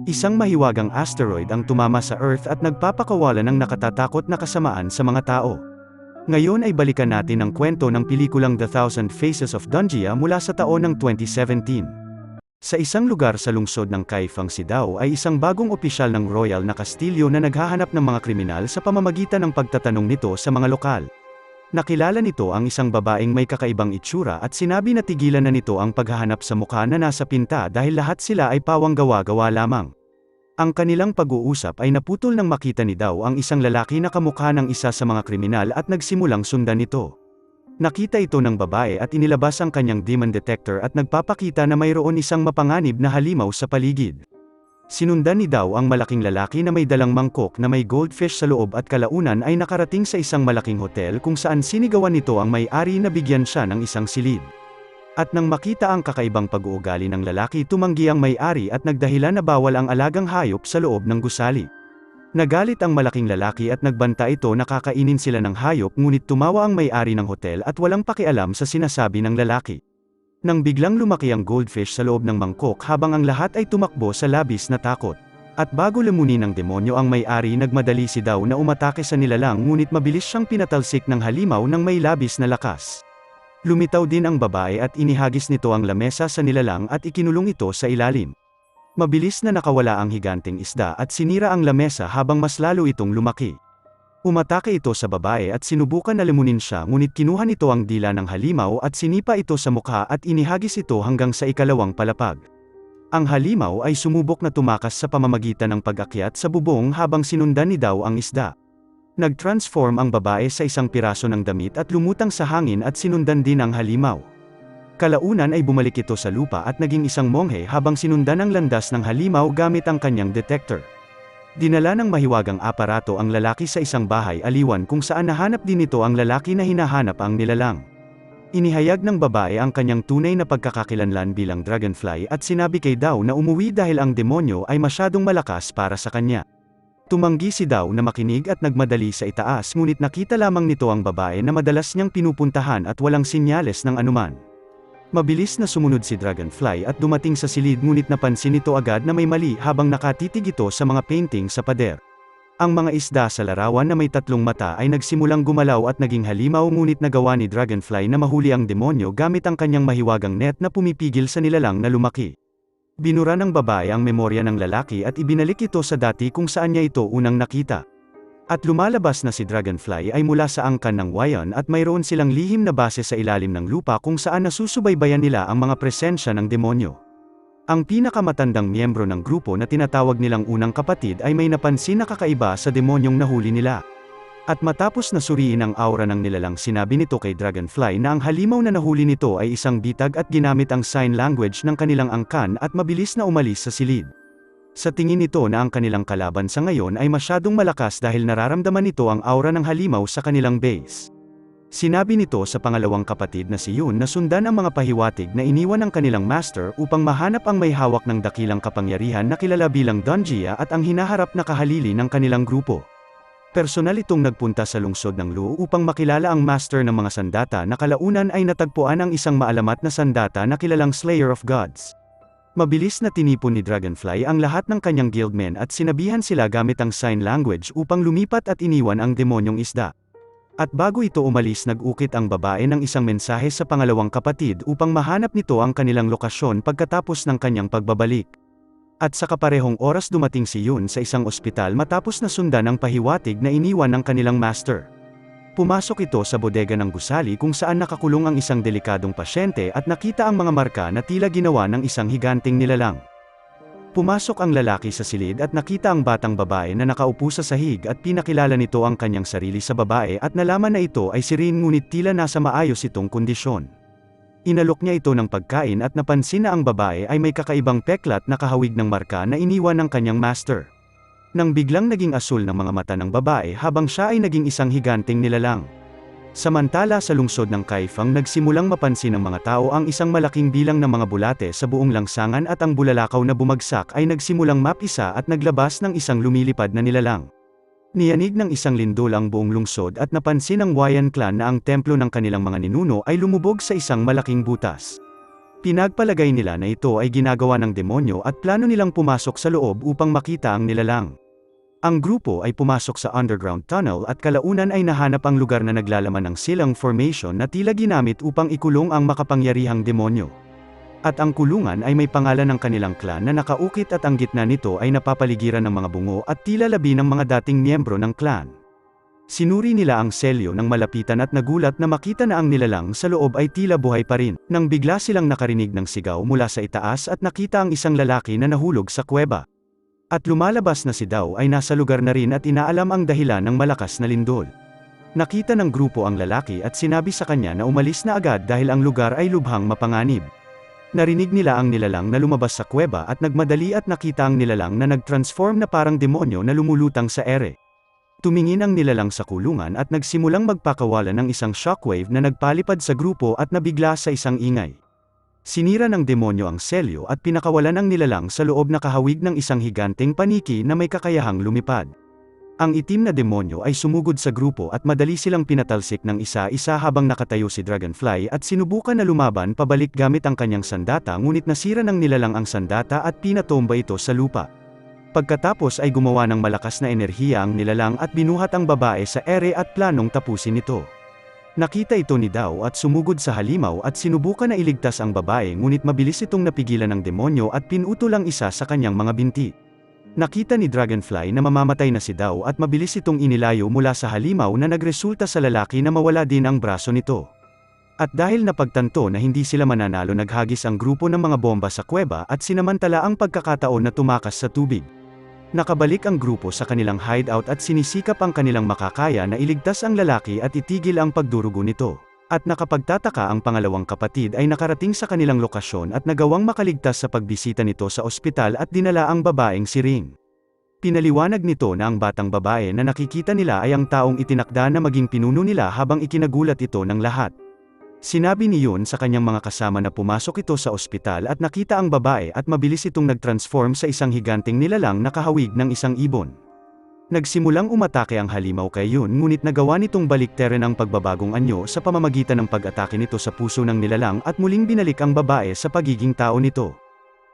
Isang mahiwagang asteroid ang tumama sa Earth at nagpapakawalan ng nakatatakot na kasamaan sa mga tao. Ngayon ay balikan natin ang kwento ng pelikulang The Thousand Faces of Dungia mula sa taon ng 2017. Sa isang lugar sa lungsod ng Kaifang Sidao ay isang bagong opisyal ng royal na kastilyo na naghahanap ng mga kriminal sa pamamagitan ng pagtatanong nito sa mga lokal. Nakilala nito ang isang babaeng may kakaibang itsura at sinabi na tigilan na nito ang paghahanap sa mukha na nasa pinta dahil lahat sila ay pawang gawa-gawa lamang. Ang kanilang pag-uusap ay naputol nang makita ni Dao ang isang lalaki na kamukha ng isa sa mga kriminal at nagsimulang sundan ito. Nakita ito ng babae at inilabas ang kanyang demon detector at nagpapakita na mayroon isang mapanganib na halimaw sa paligid. Sinundan ni Dao ang malaking lalaki na may dalang mangkok na may goldfish sa loob at kalaunan ay nakarating sa isang malaking hotel kung saan sinigawan nito ang may-ari na bigyan siya ng isang silid. At nang makita ang kakaibang pag-uugali ng lalaki, tumanggi ang may-ari at nagdahilan na bawal ang alagang hayop sa loob ng gusali. Nagalit ang malaking lalaki at nagbanta ito na kakainin sila ng hayop, ngunit tumawa ang may-ari ng hotel at walang pakialam sa sinasabi ng lalaki. Nang biglang lumaki ang goldfish sa loob ng mangkok habang ang lahat ay tumakbo sa labis na takot. At bago lamunin ng demonyo ang may-ari, nagmadali si Dao na umatake sa nilalang, ngunit mabilis siyang pinatalsik ng halimaw ng may labis na lakas. Lumitaw din ang babae at inihagis nito ang lamesa sa nilalang at ikinulong ito sa ilalim. Mabilis na nakawala ang higanteng isda at sinira ang lamesa habang mas lalo itong lumaki. Umatake ito sa babae at sinubukan na lamunin siya, ngunit kinuha nito ang dila ng halimaw at sinipa ito sa mukha at inihagis ito hanggang sa ikalawang palapag. Ang halimaw ay sumubok na tumakas sa pamamagitan ng pag-akyat sa bubong habang sinundan ni Dao ang isda. Nag-transform ang babae sa isang piraso ng damit at lumutang sa hangin at sinundan din ang halimaw. Kalaunan ay bumalik ito sa lupa at naging isang monghe habang sinundan ang landas ng halimaw gamit ang kanyang detector. Dinala ng mahiwagang aparato ang lalaki sa isang bahay aliwan kung saan nahanap din nito ang lalaki na hinahanap ang nilalang. Inihayag ng babae ang kanyang tunay na pagkakakilanlan bilang dragonfly at sinabi kay Dao na umuwi dahil ang demonyo ay masyadong malakas para sa kanya. Tumanggi si Dao na makinig at nagmadali sa itaas, ngunit nakita lamang nito ang babae na madalas niyang pinupuntahan at walang sinyales ng anuman. Mabilis na sumunod si Dragonfly at dumating sa silid, ngunit napansin nito agad na may mali habang nakatitig ito sa mga painting sa pader. Ang mga isda sa larawan na may tatlong mata ay nagsimulang gumalaw at naging halimaw, ngunit nagawa ni Dragonfly na mahuli ang demonyo gamit ang kanyang mahiwagang net na pumipigil sa nilalang na lumaki. Binura ng babae ang memorya ng lalaki at ibinalik ito sa dati kung saan niya ito unang nakita. At lumalabas na si Dragonfly ay mula sa angkan ng Wayan at mayroon silang lihim na base sa ilalim ng lupa kung saan nasusubaybayan nila ang mga presensya ng demonyo. Ang pinakamatandang miyembro ng grupo na tinatawag nilang unang kapatid ay may napansin na kakaiba sa demonyong nahuli nila. At matapos na suriin ang aura ng nilalang, sinabi nito kay Dragonfly na ang halimaw na nahuli nito ay isang bitag at ginamit ang sign language ng kanilang angkan at mabilis na umalis sa silid. Sa tingin nito na ang kanilang kalaban sa ngayon ay masyadong malakas dahil nararamdaman nito ang aura ng halimaw sa kanilang base. Sinabi nito sa pangalawang kapatid na si Yun na sundan ang mga pahiwatig na iniwan ng kanilang master upang mahanap ang may hawak ng dakilang kapangyarihan na kilala bilang Dungia at ang hinaharap na kahalili ng kanilang grupo. Personal itong nagpunta sa lungsod ng Lu upang makilala ang master ng mga sandata na kalaunan ay natagpuan ang isang maalamat na sandata na kilalang Slayer of Gods. Mabilis na tinipon ni Dragonfly ang lahat ng kanyang guildmen at sinabihan sila gamit ang sign language upang lumipat at iniwan ang demonyong isda. At bago ito umalis, nag-ukit ang babae ng isang mensahe sa pangalawang kapatid upang mahanap nito ang kanilang lokasyon pagkatapos ng kanyang pagbabalik. At sa kaparehong oras dumating si Yun sa isang ospital matapos na sundan ang pahiwatig na iniwan ng kanilang master. Pumasok ito sa bodega ng gusali kung saan nakakulong ang isang delikadong pasyente at nakita ang mga marka na tila ginawa ng isang higanteng nilalang. Pumasok ang lalaki sa silid at nakita ang batang babae na nakaupo sa sahig at pinakilala nito ang kanyang sarili sa babae at nalaman na ito ay si Rin, ngunit tila nasa maayos itong kondisyon. Inalok niya ito ng pagkain at napansin na ang babae ay may kakaibang peklat na kahawig ng marka na iniwan ng kanyang master. Nang biglang naging asul ng mga mata ng babae habang siya ay naging isang higanteng nilalang. Samantala sa lungsod ng Kaifang, nagsimulang mapansin ng mga tao ang isang malaking bilang ng mga bulate sa buong langsangan at ang bulalakaw na bumagsak ay nagsimulang mapisa at naglabas ng isang lumilipad na nilalang. Niyanig ng isang lindol ang buong lungsod at napansin ng Wayan clan na ang templo ng kanilang mga ninuno ay lumubog sa isang malaking butas. Pinagpalagay nila na ito ay ginagawa ng demonyo at plano nilang pumasok sa loob upang makita ang nilalang. Ang grupo ay pumasok sa underground tunnel at kalaunan ay nahanap ang lugar na naglalaman ng silang formation na tila ginamit upang ikulong ang makapangyarihang demonyo. At ang kulungan ay may pangalan ng kanilang clan na nakaukit at ang gitna nito ay napapaligiran ng mga bungo at tila labi ng mga dating miyembro ng clan. Sinuri nila ang selyo ng malapitan at nagulat na makita na ang nilalang sa loob ay tila buhay pa rin, nang bigla silang nakarinig ng sigaw mula sa itaas at nakita ang isang lalaki na nahulog sa kuweba. At lumalabas na si Dao ay nasa lugar na rin at inaalam ang dahilan ng malakas na lindol. Nakita ng grupo ang lalaki at sinabi sa kanya na umalis na agad dahil ang lugar ay lubhang mapanganib. Narinig nila ang nilalang na lumabas sa kuweba at nagmadali at nakita ang nilalang na nag-transform na parang demonyo na lumulutang sa ere. Tumingin ang nilalang sa kulungan at nagsimulang magpakawalan ng isang shockwave na nagpalipad sa grupo at nabigla sa isang ingay. Sinira ng demonyo ang selyo at pinakawalan ang nilalang sa loob na kahawig ng isang higanteng paniki na may kakayahang lumipad. Ang itim na demonyo ay sumugod sa grupo at madali silang pinatalsik ng isa-isa habang nakatayo si Dragonfly at sinubukan na lumaban pabalik gamit ang kanyang sandata ngunit nasira ng nilalang ang sandata at pinatomba ito sa lupa. Pagkatapos ay gumawa ng malakas na enerhiya ang nilalang at binuhat ang babae sa ere at planong tapusin ito. Nakita ito ni Dao at sumugod sa halimaw at sinubukan na iligtas ang babae ngunit mabilis itong napigilan ng demonyo at pinutol ang isa sa kanyang mga binti. Nakita ni Dragonfly na mamamatay na si Dao at mabilis itong inilayo mula sa halimaw na nagresulta sa lalaki na mawala din ang braso nito. At dahil napagtanto na hindi sila mananalo naghagis ang grupo ng mga bomba sa kuweba at sinamantala ang pagkakataon na tumakas sa tubig. Nakabalik ang grupo sa kanilang hideout at sinisikap ang kanilang makakaya na iligtas ang lalaki at itigil ang pagdurugo nito. At nakapagtataka ang pangalawang kapatid ay nakarating sa kanilang lokasyon at nagawang makaligtas sa pagbisita nito sa ospital at dinala ang babaeng si Ring. Pinaliwanag nito na ang batang babae na nakikita nila ay ang taong itinakda na maging pinuno nila habang ikinagulat ito ng lahat. Sinabi ni Yun sa kanyang mga kasama na pumasok ito sa ospital at nakita ang babae at mabilis itong nag-transform sa isang higanteng nilalang na kahawig ng isang ibon. Nagsimulang umatake ang halimaw kay Yun ngunit nagawa nitong baliktarin ang pagbabagong anyo sa pamamagitan ng pag-atake nito sa puso ng nilalang at muling binalik ang babae sa pagiging tao nito.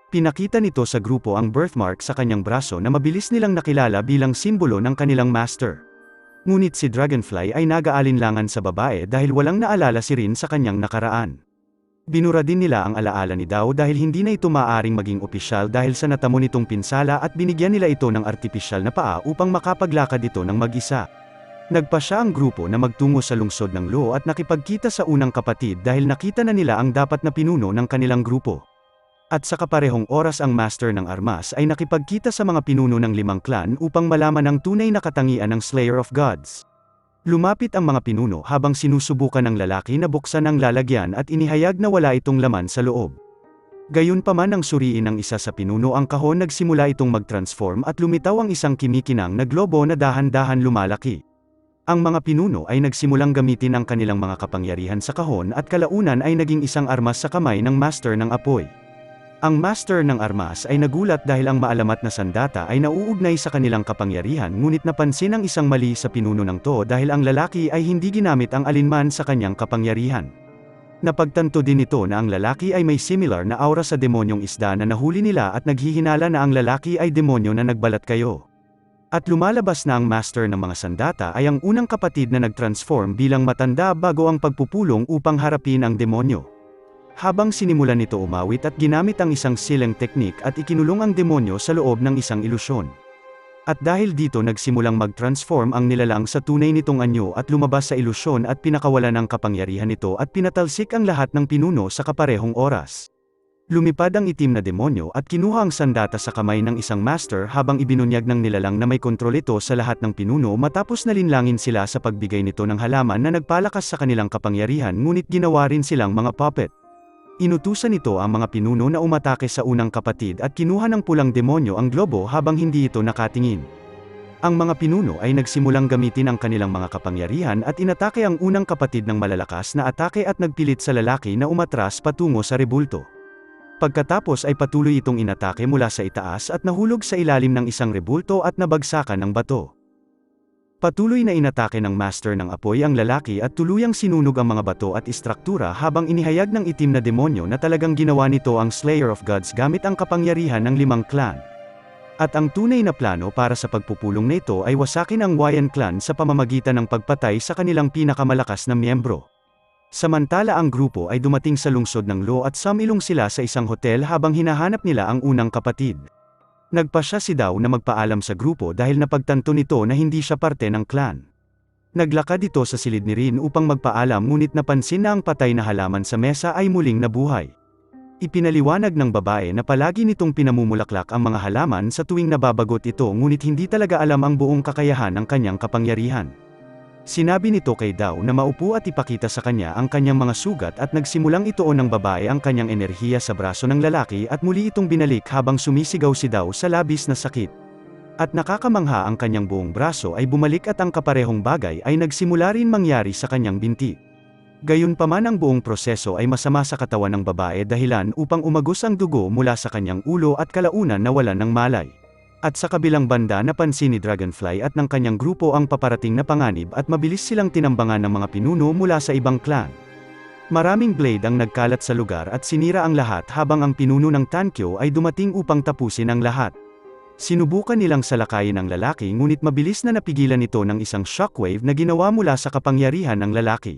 Pinakita nito sa grupo ang birthmark sa kanyang braso na mabilis nilang nakilala bilang simbolo ng kanilang master. Ngunit si Dragonfly ay nag-aalinlangan sa babae dahil walang naalala si Rin sa kanyang nakaraan. Binura din nila ang alaala ni Dao dahil hindi na ito maaaring maging opisyal dahil sa natamo nitong pinsala at binigyan nila ito ng artipisyal na paa upang makapaglakad ito ng mag-isa. Nagpasya ang grupo na magtungo sa lungsod ng Lo at nakipagkita sa unang kapatid dahil nakita na nila ang dapat na pinuno ng kanilang grupo. At sa kaparehong oras ang master ng armas ay nakipagkita sa mga pinuno ng 5 clan upang malaman ang tunay na katangian ng Slayer of Gods. Lumapit ang mga pinuno habang sinusubukan ng lalaki na buksan ang lalagyan at inihayag na wala itong laman sa loob. Gayunpaman nang suriin ng isa sa pinuno ang kahon nagsimula itong mag-transform at lumitaw ang isang kimikinang na globo na dahan-dahan lumalaki. Ang mga pinuno ay nagsimulang gamitin ang kanilang mga kapangyarihan sa kahon at kalaunan ay naging isang armas sa kamay ng master ng apoy. Ang master ng armas ay nagulat dahil ang maalamat na sandata ay nauugnay sa kanilang kapangyarihan ngunit napansin ang isang mali sa pinuno ng to dahil ang lalaki ay hindi ginamit ang alinman sa kanyang kapangyarihan. Napagtanto din ito na ang lalaki ay may similar na aura sa demonyong isda na nahuli nila at naghihinala na ang lalaki ay demonyo na nagbalat kayo. At lumalabas na ang master ng mga sandata ay ang unang kapatid na nag-transform bilang matanda bago ang pagpupulong upang harapin ang demonyo. Habang sinimulan nito umawit at ginamit ang isang silang teknik at ikinulong ang demonyo sa loob ng isang ilusyon. At dahil dito nagsimulang mag-transform ang nilalang sa tunay nitong anyo at lumabas sa ilusyon at pinakawalan ang kapangyarihan nito at pinatalsik ang lahat ng pinuno sa kaparehong oras. Lumipad ang itim na demonyo at kinuha ang sandata sa kamay ng isang master habang ibinunyag ng nilalang na may kontrol ito sa lahat ng pinuno matapos nalinlangin sila sa pagbigay nito ng halaman na nagpalakas sa kanilang kapangyarihan ngunit ginawa rin silang mga puppet. Inutusan nito ang mga pinuno na umatake sa unang kapatid at kinuha ng pulang demonyo ang globo habang hindi ito nakatingin. Ang mga pinuno ay nagsimulang gamitin ang kanilang mga kapangyarihan at inatake ang unang kapatid ng malalakas na atake at nagpilit sa lalaki na umatras patungo sa rebulto. Pagkatapos ay patuloy itong inatake mula sa itaas at nahulog sa ilalim ng isang rebulto at nabagsakan ng bato. Patuloy na inatake ng Master ng Apoy ang lalaki at tuluyang sinunog ang mga bato at istruktura habang inihayag ng itim na demonyo na talagang ginawa nito ang Slayer of Gods gamit ang kapangyarihan ng 5 clan. At ang tunay na plano para sa pagpupulong na ito ay wasakin ang Wayan clan sa pamamagitan ng pagpatay sa kanilang pinakamalakas na miyembro. Samantala ang grupo ay dumating sa lungsod ng Lo at sumilong sila sa isang hotel habang hinahanap nila ang unang kapatid. Nagpasya si Dao na magpaalam sa grupo dahil napagtanto nito na hindi siya parte ng clan. Naglakad ito sa silid ni Rin upang magpaalam ngunit napansin na ang patay na halaman sa mesa ay muling nabuhay. Ipinaliwanag ng babae na palagi nitong pinamumulaklak ang mga halaman sa tuwing nababagot ito ngunit hindi talaga alam ang buong kakayahan ng kanyang kapangyarihan. Sinabi nito kay Dao na maupo at ipakita sa kanya ang kanyang mga sugat at nagsimulang ituon ng babae ang kanyang enerhiya sa braso ng lalaki at muli itong binalik habang sumisigaw si Dao sa labis na sakit. At nakakamangha ang kanyang buong braso ay bumalik at ang kaparehong bagay ay nagsimula rin mangyari sa kanyang binti. Gayunpaman ang buong proseso ay masama sa katawan ng babae dahilan upang umagos ang dugo mula sa kanyang ulo at kalaunan nawalan ng malay. At sa kabilang banda napansin ni Dragonfly at ng kanyang grupo ang paparating na panganib at mabilis silang tinambangan ng mga pinuno mula sa ibang clan. Maraming blade ang nagkalat sa lugar at sinira ang lahat habang ang pinuno ng Tankyo ay dumating upang tapusin ang lahat. Sinubukan nilang salakayin ang lalaki ngunit mabilis na napigilan ito ng isang shockwave na ginawa mula sa kapangyarihan ng lalaki.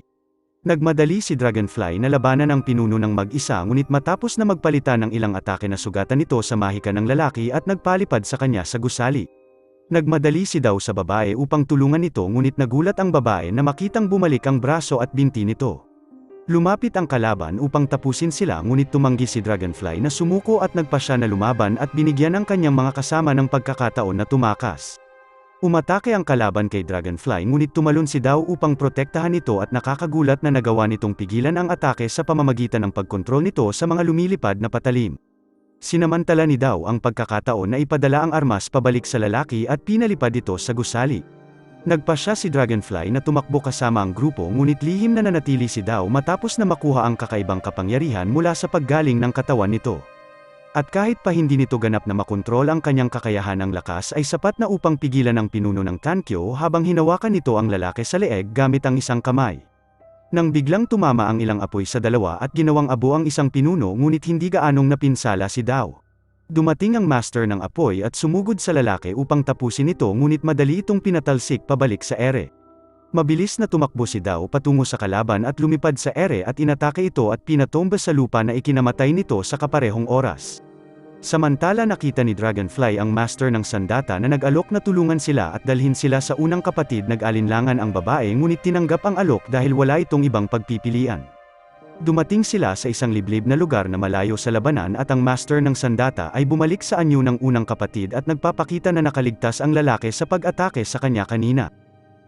Nagmadali si Dragonfly na labanan ang pinuno ng mag-isa ngunit matapos na magpalitan ng ilang atake na sugatan ito sa mahika ng lalaki at nagpalipad sa kanya sa gusali. Nagmadali si Dao sa babae upang tulungan ito ngunit nagulat ang babae na makitang bumalik ang braso at binti nito. Lumapit ang kalaban upang tapusin sila ngunit tumanggi si Dragonfly na sumuko at nagpasya na lumaban at binigyan ang kanyang mga kasama ng pagkakataon na tumakas. Umatake ang kalaban kay Dragonfly ngunit tumalon si Dao upang protektahan ito at nakakagulat na nagawa nitong pigilan ang atake sa pamamagitan ng pagkontrol nito sa mga lumilipad na patalim. Sinamantala ni Dao ang pagkakataon na ipadala ang armas pabalik sa lalaki at pinalipad ito sa gusali. Nagpasya si Dragonfly na tumakbo kasama ang grupo ngunit lihim na nanatili si Dao matapos na makuha ang kakaibang kapangyarihan mula sa paggaling ng katawan nito. At kahit pa hindi nito ganap na makontrol ang kanyang kakayahan ng lakas ay sapat na upang pigilan ang pinuno ng Tankyo habang hinawakan nito ang lalaki sa leeg gamit ang isang kamay. Nang biglang tumama ang ilang apoy sa dalawa at ginawang abo ang isang pinuno ngunit hindi gaanong napinsala si Dao. Dumating ang master ng apoy at sumugod sa lalaki upang tapusin ito ngunit madali itong pinatalsik pabalik sa ere. Mabilis na tumakbo si Dao patungo sa kalaban at lumipad sa ere at inatake ito at pinatomba sa lupa na ikinamatay nito sa kaparehong oras. Samantala nakita ni Dragonfly ang master ng sandata na nag-alok na tulungan sila at dalhin sila sa unang kapatid. Nag-alinlangan ang babae ngunit tinanggap ang alok dahil wala itong ibang pagpipilian. Dumating sila sa isang liblib na lugar na malayo sa labanan at ang master ng sandata ay bumalik sa anyo ng unang kapatid at nagpapakita na nakaligtas ang lalaki sa pag-atake sa kanya kanina.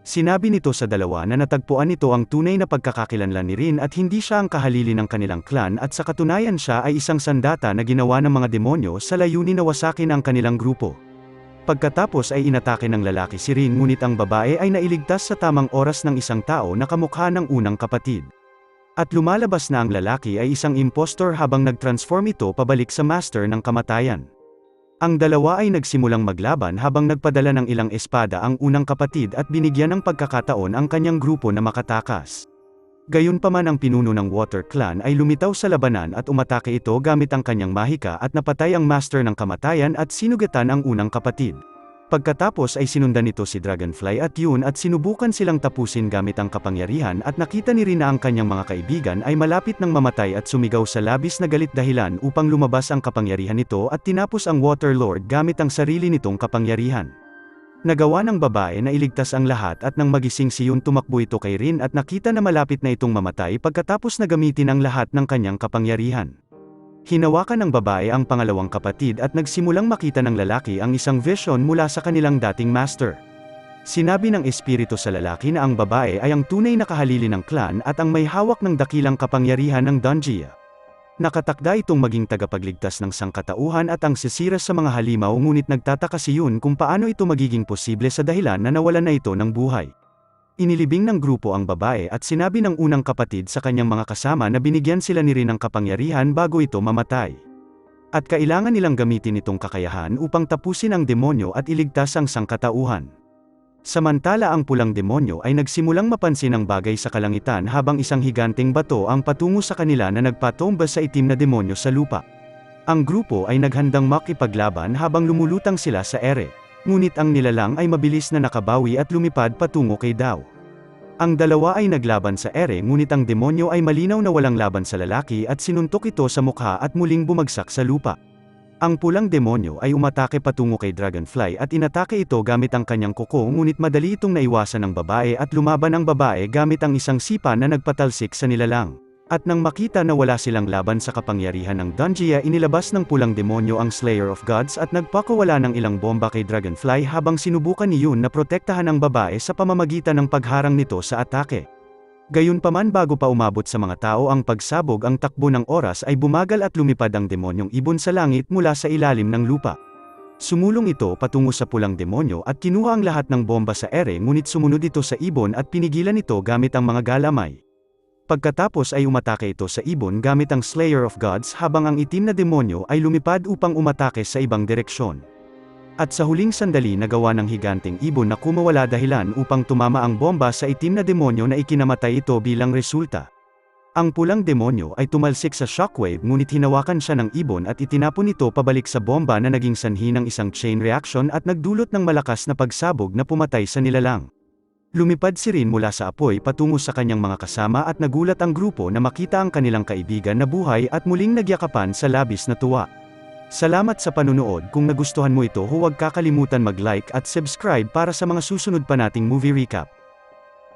Sinabi nito sa dalawa na natagpuan nito ang tunay na pagkakakilanlan ni Rin at hindi siya ang kahalili ng kanilang clan at sa katunayan siya ay isang sandata na ginawa ng mga demonyo sa layunin na wasakin ang kanilang grupo. Pagkatapos ay inatake ng lalaki si Rin ngunit ang babae ay nailigtas sa tamang oras ng isang tao na kamukha ng unang kapatid. At lumalabas na ang lalaki ay isang impostor habang nag-transform ito pabalik sa master ng kamatayan. Ang dalawa ay nagsimulang maglaban habang nagpadala ng ilang espada ang unang kapatid at binigyan ng pagkakataon ang kanyang grupo na makatakas. Gayunpaman ang pinuno ng Water Clan ay lumitaw sa labanan at umatake ito gamit ang kanyang mahika at napatay ang master ng kamatayan at sinugatan ang unang kapatid. Pagkatapos ay sinundan nito si Dragonfly at Yun at sinubukan silang tapusin gamit ang kapangyarihan at nakita ni Rin na ang kanyang mga kaibigan ay malapit ng mamatay at sumigaw sa labis na galit dahilan upang lumabas ang kapangyarihan nito at tinapos ang Water Lord gamit ang sarili nitong kapangyarihan. Nagawa ng babae na iligtas ang lahat at nang magising si Yun tumakbo ito kay Rin at nakita na malapit na itong mamatay pagkatapos na gamitin ang lahat ng kanyang kapangyarihan. Hinawakan ng babae ang pangalawang kapatid at nagsimulang makita ng lalaki ang isang vision mula sa kanilang dating master. Sinabi ng espiritu sa lalaki na ang babae ay ang tunay na kahalili ng clan at ang may hawak ng dakilang kapangyarihan ng Donjia. Nakatakda itong maging tagapagligtas ng sangkatauhan at ang sisira sa mga halimaw ngunit nagtataka si Yun kung paano ito magiging posible sa dahilan na nawalan na ito ng buhay. Inilibing ng grupo ang babae at sinabi ng unang kapatid sa kanyang mga kasama na binigyan sila ni Rin ng kapangyarihan bago ito mamatay. At kailangan nilang gamitin itong kakayahan upang tapusin ang demonyo at iligtas ang sangkatauhan. Samantala ang pulang demonyo ay nagsimulang mapansin ang bagay sa kalangitan habang isang higanteng bato ang patungo sa kanila na nagpatomba sa itim na demonyo sa lupa. Ang grupo ay naghandang makipaglaban habang lumulutang sila sa ere. Ngunit ang nilalang ay mabilis na nakabawi at lumipad patungo kay Dao. Ang dalawa ay naglaban sa ere ngunit ang demonyo ay malinaw na walang laban sa lalaki at sinuntok ito sa mukha at muling bumagsak sa lupa. Ang pulang demonyo ay umatake patungo kay Dragonfly at inatake ito gamit ang kanyang kuko ngunit madali itong naiwasan ng babae at lumaban ang babae gamit ang isang sipa na nagpatalsik sa nilalang. At nang makita na wala silang laban sa kapangyarihan ng Dungia, inilabas ng pulang demonyo ang Slayer of Gods at nagpakawala ng ilang bomba kay Dragonfly habang sinubukan ni Yun na protektahan ang babae sa pamamagitan ng pagharang nito sa atake. Gayunpaman bago pa umabot sa mga tao ang pagsabog, ang takbo ng oras ay bumagal at lumipad ang demonyong ibon sa langit mula sa ilalim ng lupa. Sumulong ito patungo sa pulang demonyo at kinuha ang lahat ng bomba sa ere ngunit sumunod ito sa ibon at pinigilan ito gamit ang mga galamay. Pagkatapos ay umatake ito sa ibon gamit ang Slayer of Gods habang ang itim na demonyo ay lumipad upang umatake sa ibang direksyon. At sa huling sandali nagawa ng higanteng ibon na kumawala dahilan upang tumama ang bomba sa itim na demonyo na ikinamatay ito bilang resulta. Ang pulang demonyo ay tumalsik sa shockwave ngunit hinawakan siya ng ibon at itinapon ito pabalik sa bomba na naging sanhi ng isang chain reaction at nagdulot ng malakas na pagsabog na pumatay sa nilalang. Lumipad si Rin mula sa apoy patungo sa kanyang mga kasama at nagulat ang grupo na makita ang kanilang kaibigan na buhay at muling nagyakapan sa labis na tuwa. Salamat sa panunood. Kung nagustuhan mo ito, huwag kakalimutan mag-like at subscribe para sa mga susunod pa nating movie recap.